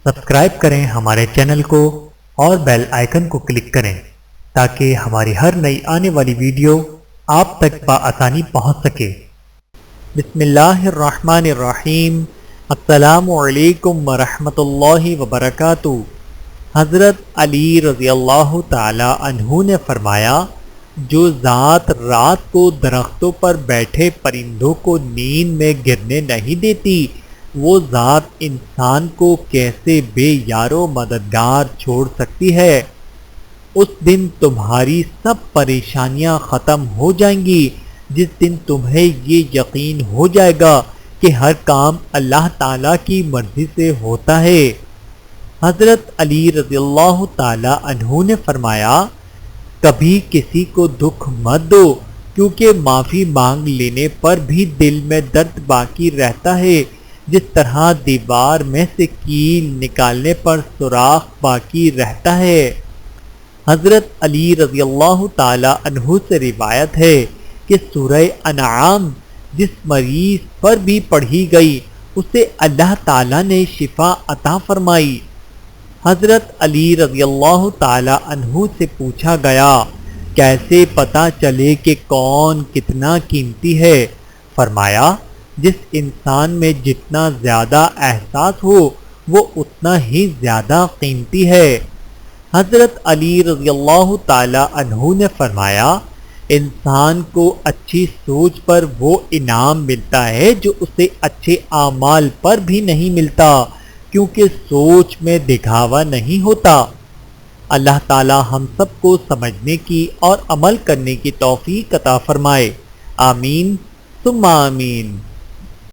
Subscribe کریں ہمارے channel کو اور بیل آئیکن کو کلک کریں تاکہ ہماری ہر نئی آنے والی ویڈیو آپ تک بآسانی پہنچ سکے۔ بسم اللہ الرحمن الرحیم۔ السلام علیکم ورحمۃ اللہ وبرکاتہ۔ حضرت علی رضی اللہ تعالی عنہ نے فرمایا، جو ذات رات کو درختوں پر بیٹھے پرندوں کو نیند میں گرنے نہیں دیتی، وہ ذات انسان کو کیسے بے یار و مددگار چھوڑ سکتی ہے۔ اس دن تمہاری سب پریشانیاں ختم ہو جائیں گی، جس دن تمہیں یہ یقین ہو جائے گا کہ ہر کام اللہ تعالیٰ کی مرضی سے ہوتا ہے۔ حضرت علی رضی اللہ تعالی عنہ نے فرمایا، کبھی کسی کو دکھ مت دو، کیونکہ معافی مانگ لینے پر بھی دل میں درد باقی رہتا ہے، جس طرح دیوار میں سے کیل نکالنے پر سوراخ باقی رہتا ہے۔ حضرت علی رضی اللہ تعالی عنہ سے روایت ہے کہ سورہ انعام جس مریض پر بھی پڑھی گئی اسے اللہ تعالی نے شفا عطا فرمائی۔ حضرت علی رضی اللہ تعالی عنہ سے پوچھا گیا، کیسے پتہ چلے کہ کون کتنا قیمتی ہے؟ فرمایا، جس انسان میں جتنا زیادہ احساس ہو وہ اتنا ہی زیادہ قیمتی ہے۔ حضرت علی رضی اللہ تعالی عنہ نے فرمایا، انسان کو اچھی سوچ پر وہ انعام ملتا ہے جو اسے اچھے اعمال پر بھی نہیں ملتا، کیونکہ سوچ میں دکھاوا نہیں ہوتا۔ اللہ تعالی ہم سب کو سمجھنے کی اور عمل کرنے کی توفیق عطا فرمائے۔ آمین ثم آمین۔